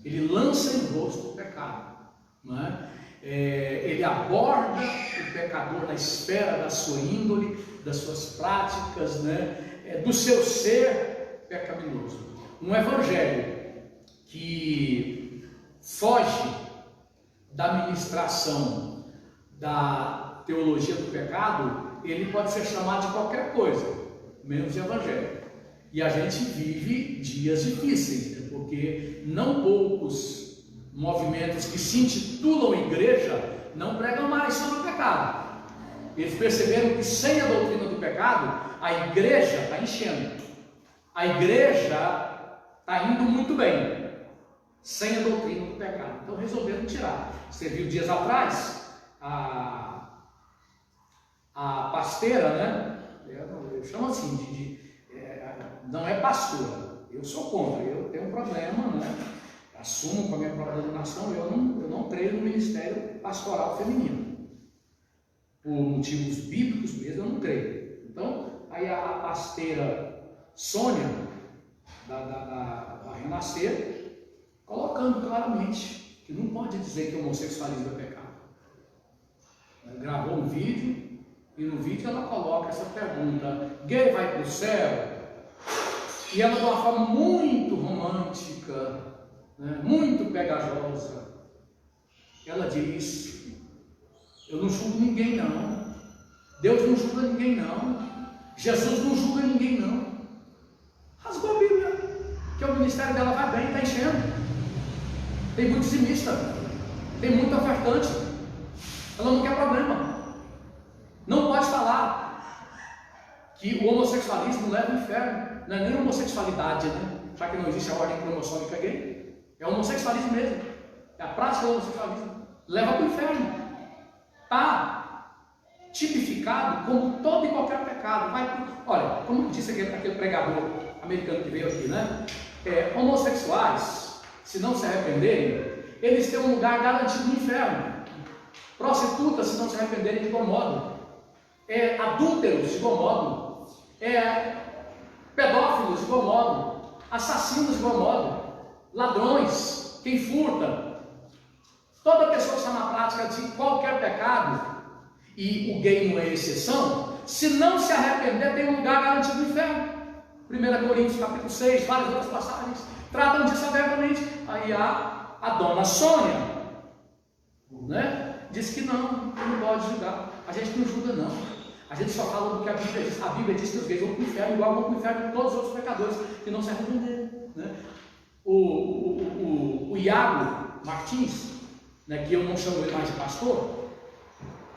Ele lança em rosto o pecado, não é? Ele aborda o pecador na esfera da sua índole, das suas práticas, né? Do seu ser pecaminoso. Um evangelho que foge da ministração da teologia do pecado, ele pode ser chamado de qualquer coisa, menos de evangelho. E a gente vive dias difíceis, porque não poucos movimentos que se intitulam igreja não pregam mais sobre o pecado. Eles perceberam que sem a doutrina do pecado, a igreja está enchendo. A igreja está indo muito bem, sem a doutrina do pecado. Então resolveram tirar. Você viu dias atrás, a pasteira, né? Eu chamo assim, não é pastora. Eu sou contra, eu tenho um problema, né? Assumo com a minha própria denominação, eu não creio no ministério pastoral feminino. Por motivos bíblicos mesmo, eu não creio. Então, aí a pasteira Sônia, da Renascer, colocando claramente que não pode dizer que o homossexualismo é pecado. Ela gravou um vídeo, e no vídeo ela coloca essa pergunta: gay vai para o céu? E ela, de uma forma muito romântica, né, muito pegajosa, ela diz: eu não julgo ninguém não, Deus não julga ninguém não, Jesus não julga ninguém não. Rasgou a Bíblia, que o ministério dela vai bem, está enchendo, tem muito dizimista, tem muito ofertante, ela não quer problema. Não pode falar que o homossexualismo leva ao inferno. Não é nem homossexualidade, né? Já que não existe a ordem cromossômica gay, é homossexualismo mesmo, é a prática do homossexualismo, leva para o inferno. Está tipificado como todo e qualquer pecado. Olha, como disse aquele pregador americano que veio aqui, né? Homossexuais, se não se arrependerem, eles têm um lugar garantido no inferno. Prostitutas, se não se arrependerem, de igual modo. Adúlteros, de igual modo. Pedófilos, de igual modo. Assassinos, de igual modo. Ladrões, quem furta. Toda pessoa que está na prática de qualquer pecado, e o gay não é exceção, se não se arrepender, tem um lugar garantido no inferno. 1 Coríntios capítulo 6, várias outras passagens tratam disso abertamente. Aí a dona Sônia, né, diz que não pode julgar. A gente não julga não, a gente só fala do que a Bíblia diz. A Bíblia diz que os gays vão para o inferno, igual vão para o inferno de todos os outros pecadores que não se arrependeram, né? O Iago Martins, né, que eu não chamo ele mais de pastor,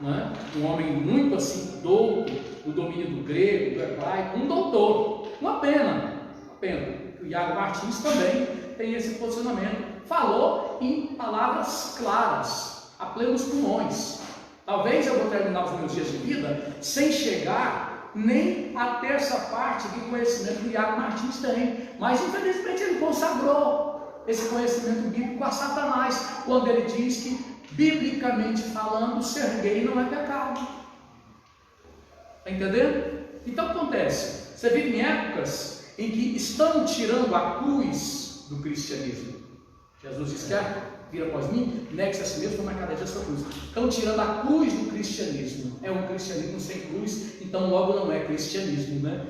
né, um homem muito assim douto do domínio do grego, do hebraico, um doutor, uma pena. O Iago Martins também tem esse posicionamento, falou em palavras claras, a plenos pulmões. Talvez eu vou terminar os meus dias de vida sem chegar nem a terça parte de conhecimento que Iago Martins tem. Mas infelizmente ele consagrou esse conhecimento bíblico a Satanás, quando ele diz que, biblicamente falando, ser gay não é pecado. Está entendendo? Então acontece, você vive em épocas em que estão tirando a cruz do cristianismo. Jesus diz: quer vir após mim, negue-se a si mesmo, toma cada dia a sua cruz. Estão tirando a cruz do cristianismo. É um cristianismo sem cruz, então logo não é cristianismo, né?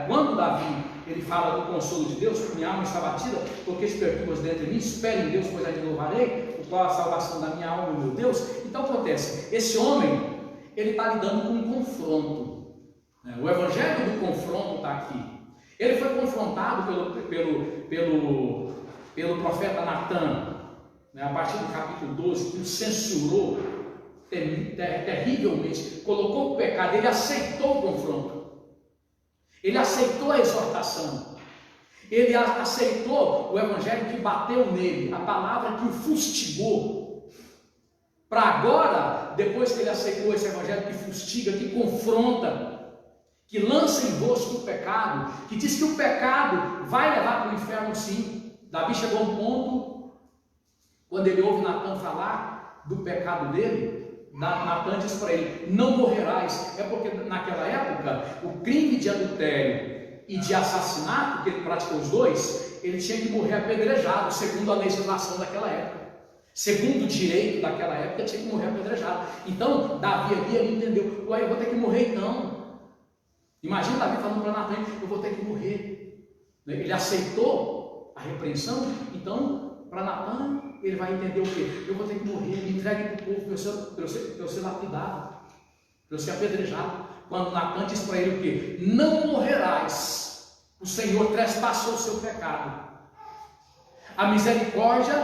Quando Davi ele fala do consolo de Deus, minha alma está batida, porque te perturbas dentro de mim, espere em Deus, pois ainda louvarei, o qual é a salvação da minha alma, meu Deus. Então acontece, esse homem ele está lidando com um confronto. O evangelho do confronto está aqui. Ele foi confrontado pelo profeta Natan, a partir do capítulo 12, que o censurou terrivelmente, colocou o pecado. Ele aceitou o confronto, ele aceitou a exortação, ele aceitou o evangelho que bateu nele, a palavra que o fustigou, para agora, depois que ele aceitou esse evangelho que fustiga, que confronta, que lança em rosto o pecado, que diz que o pecado vai levar para o inferno sim. Davi chegou a um ponto, quando ele ouve Natan falar do pecado dele, Natan diz para ele: não morrerás. É porque naquela época, o crime de adultério e de assassinato, que ele praticou os dois, ele tinha que morrer apedrejado, segundo a legislação daquela época. Segundo o direito daquela época, tinha que morrer apedrejado. Então, Davi ali, ele entendeu: ué, eu vou ter que morrer então. Imagina Davi falando para Natan: eu vou ter que morrer. Ele aceitou a repreensão, então, para Natan, ele vai entender o quê? Eu vou ter que morrer, me entregue para o povo para eu ser lapidado, para eu ser apedrejado. Quando Natan diz para ele o quê? Não morrerás, o Senhor trespassou o seu pecado. A misericórdia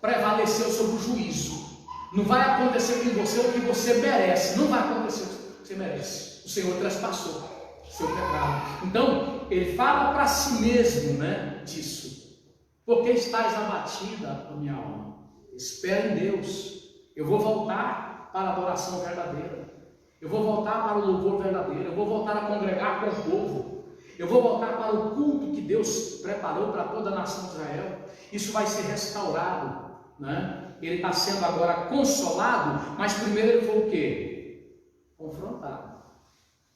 prevaleceu sobre o juízo. Não vai acontecer com você o que você merece, não vai acontecer o que você merece. O Senhor trespassou o seu pecado. Então, ele fala para si mesmo, disso. Porque estás abatida, a minha alma? Espera em Deus. Eu vou voltar para a adoração verdadeira. Eu vou voltar para o louvor verdadeiro. Eu vou voltar a congregar com o povo. Eu vou voltar para o culto que Deus preparou para toda a nação de Israel. Isso vai ser restaurado, Ele está sendo agora consolado, mas primeiro ele foi o quê? Confrontado,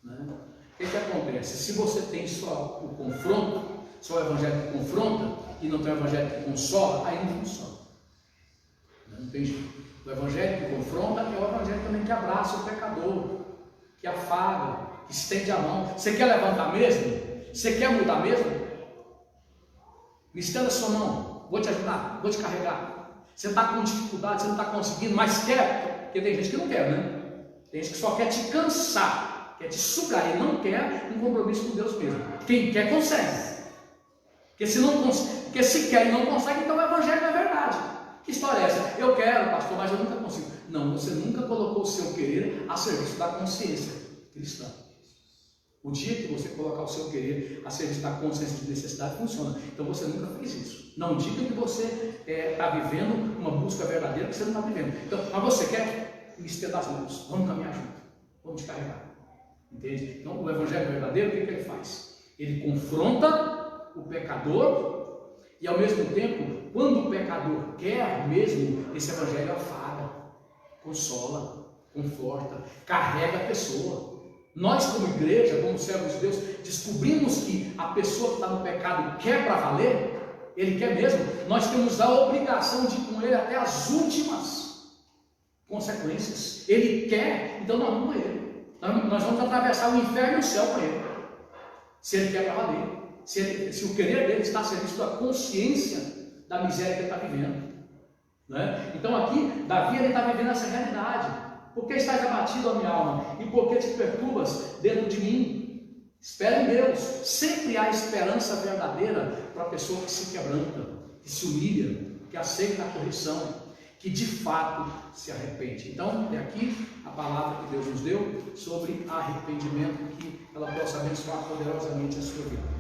O que acontece? Se você tem só o confronto, só o evangelho que confronta, e não tem o evangelho que consola, aí não funciona. Não tem jeito. O evangelho que confronta é o evangelho também que abraça o pecador, que afaga, que estende a mão. Você quer levantar mesmo? Você quer mudar mesmo? Me estenda a sua mão, vou te ajudar, vou te carregar. Você está com dificuldade, você não está conseguindo, mas quer, porque tem gente que não quer, Tem gente que só quer te cansar, quer te sugar, e não quer um compromisso com Deus mesmo. Quem quer, consegue. Porque se quer e não consegue, então o evangelho não é verdade. Que história é essa? Eu quero, pastor, mas eu nunca consigo. Não, você nunca colocou o seu querer a serviço da consciência cristã. O dia que você colocar o seu querer a serviço da consciência de necessidade, funciona. Então você nunca fez isso. Não diga que você está vivendo uma busca verdadeira que você não está vivendo. Então, mas você quer? Me estenda as mãos, vamos caminhar junto, vamos te carregar. Entende? Então o evangelho verdadeiro, o que ele faz? Ele confronta o pecador, e ao mesmo tempo, quando o pecador quer mesmo, esse evangelho afaga, consola, conforta, carrega a pessoa. Nós, como igreja, como servos de Deus, descobrimos que a pessoa que está no pecado quer para valer, ele quer mesmo, nós temos a obrigação de ir com ele até as últimas consequências. Ele quer, então nós vamos com ele. Nós vamos atravessar o inferno e o céu com ele, se ele quer para valer. Se o querer dele está a serviço da consciência da miséria que ele está vivendo. Então aqui, Davi está vivendo essa realidade. Por que estás abatido, a minha alma? E por que te perturbas dentro de mim? Espera em Deus. Sempre há esperança verdadeira para a pessoa que se quebranta, que se humilha, que aceita a correção, que de fato se arrepende. Então, é aqui a palavra que Deus nos deu sobre arrependimento, que ela possa abençoar poderosamente a sua vida.